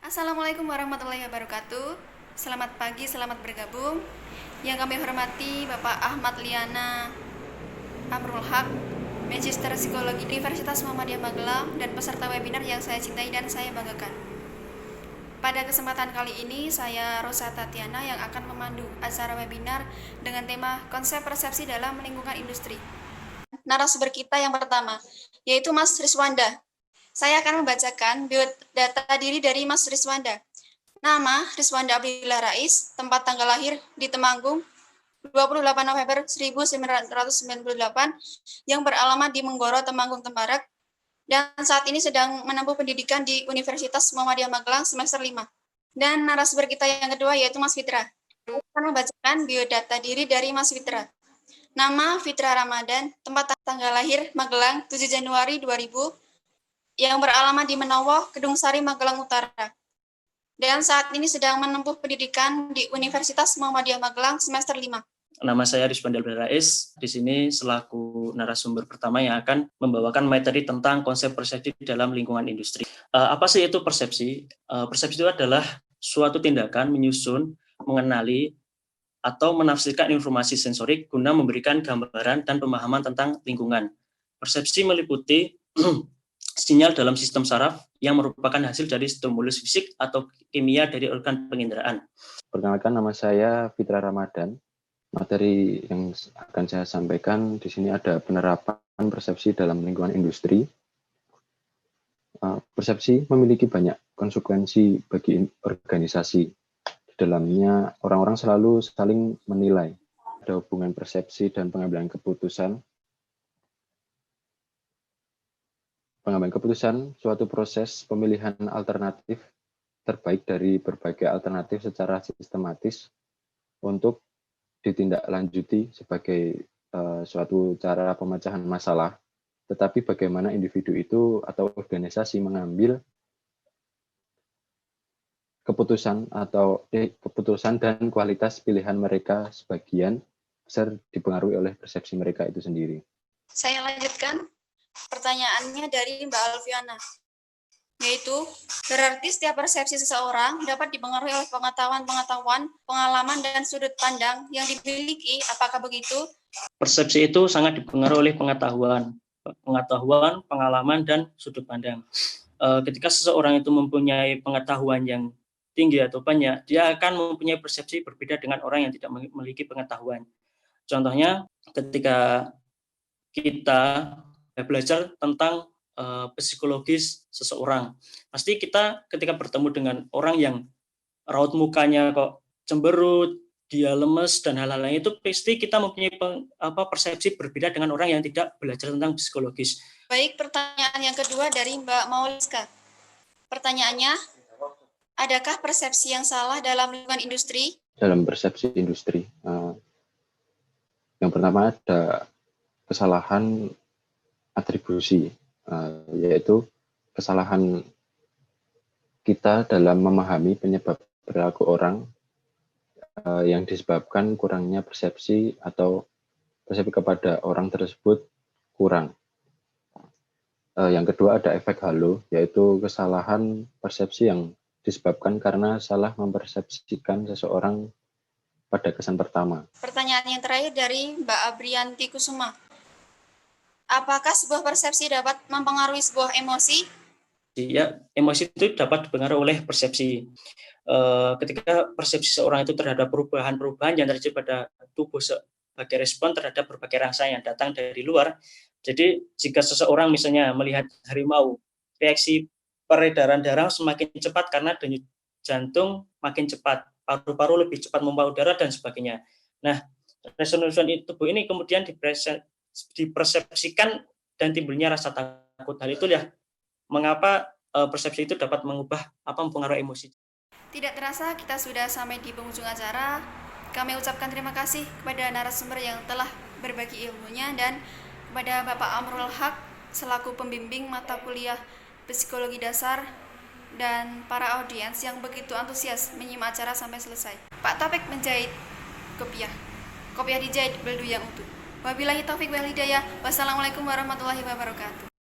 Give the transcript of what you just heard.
Assalamualaikum warahmatullahi wabarakatuh. Selamat pagi, selamat bergabung. Yang kami hormati Bapak Ahmad Liana Amrul Haq, Magister Psikologi Universitas Muhammadiyah Magelang, dan peserta webinar yang saya cintai dan saya banggakan. Pada kesempatan kali ini, saya Rosa Tatiana yang akan memandu acara webinar dengan tema konsep persepsi dalam lingkungan industri. Narasumber kita yang pertama, yaitu Mas Riswanda. Saya akan membacakan biodata diri dari Mas Riswanda. Nama, Riswanda Abdillah Rais, tempat tanggal lahir di Temanggung, 28 November 1998, yang beralamat di Menggoro, Temanggung, Tembarak, dan saat ini sedang menempuh pendidikan di Universitas Muhammadiyah Magelang semester 5. Dan narasumber kita yang kedua yaitu Mas Fitra. Saya akan membacakan biodata diri dari Mas Fitra. Nama, Fitra Ramadan, tempat tanggal lahir Magelang, 7 Januari 2000, yang beralamat di Menowo, Kedung Sari, Magelang Utara. Dan saat ini sedang menempuh pendidikan di Universitas Muhammadiyah Magelang semester 5. Nama saya Riswanda Abdillah Rais. Di sini selaku narasumber pertama yang akan membawakan materi tentang konsep persepsi dalam lingkungan industri. Apa sih itu persepsi? Persepsi itu adalah suatu tindakan menyusun, mengenali, atau menafsirkan informasi sensorik guna memberikan gambaran dan pemahaman tentang lingkungan. Persepsi meliputi sinyal dalam sistem saraf yang merupakan hasil dari stimulus fisik atau kimia dari organ penginderaan. Perkenalkan, nama saya Fitra Ramadan. Materi yang akan saya sampaikan di sini ada penerapan persepsi dalam lingkungan industri. Persepsi memiliki banyak konsekuensi bagi organisasi. Di dalamnya, orang-orang selalu saling menilai. Ada hubungan persepsi dan pengambilan keputusan. Pengambilan keputusan suatu proses pemilihan alternatif terbaik dari berbagai alternatif secara sistematis untuk ditindaklanjuti sebagai suatu cara pemecahan masalah, tetapi bagaimana individu itu atau organisasi mengambil keputusan dan kualitas pilihan mereka sebagian besar dipengaruhi oleh persepsi mereka itu sendiri. Saya lanjutkan pertanyaannya dari Mbak Alfiana, yaitu berarti setiap persepsi seseorang dapat dipengaruhi oleh pengetahuan, pengalaman, dan sudut pandang yang dimiliki. Apakah begitu? Persepsi itu sangat dipengaruhi oleh pengetahuan, pengalaman, dan sudut pandang. Ketika seseorang itu mempunyai pengetahuan yang tinggi atau banyak, dia akan mempunyai persepsi berbeda dengan orang yang tidak memiliki pengetahuan. Contohnya, ketika kita belajar tentang psikologis seseorang, pasti kita ketika bertemu dengan orang yang raut mukanya kok cemberut, dia lemes dan hal-hal lain, itu pasti kita mempunyai persepsi berbeda dengan orang yang tidak belajar tentang psikologis. Baik, pertanyaan yang kedua dari Mbak Mauliska. Pertanyaannya, adakah persepsi yang salah dalam lingkungan industri? Dalam persepsi industri, yang pertama ada kesalahan atribusi, yaitu kesalahan kita dalam memahami penyebab perilaku orang yang disebabkan kurangnya persepsi atau persepsi kepada orang tersebut kurang. Yang kedua ada efek halo, yaitu kesalahan persepsi yang disebabkan karena salah mempersepsikan seseorang pada kesan pertama. Pertanyaan yang terakhir dari Mbak Abrianti Kusuma. Apakah sebuah persepsi dapat mempengaruhi sebuah emosi? Ya, emosi itu dapat dipengaruhi oleh persepsi. Ketika persepsi seorang itu terhadap perubahan-perubahan yang terjadi pada tubuh sebagai respon terhadap berbagai rasa yang datang dari luar. Jadi jika seseorang misalnya melihat harimau, reaksi peredaran darah semakin cepat karena denyut jantung makin cepat, paru-paru lebih cepat memompa udara dan sebagainya. Nah, respon tubuh ini kemudian dipersepsikan dan timbulnya rasa takut. Hal itu ya mengapa persepsi itu dapat mempengaruhi emosi. Tidak terasa kita sudah sampai di penghujung acara. Kami ucapkan terima kasih kepada narasumber yang telah berbagi ilmunya dan kepada Bapak Amrul Haq selaku pembimbing mata kuliah Psikologi Dasar dan para audiens yang begitu antusias menyimak acara sampai selesai. Pak Taufik menjahit kopiah dijahit beldu yang utuh. Wabillahi taufik wal hidayah. Wassalamualaikum warahmatullahi wabarakatuh.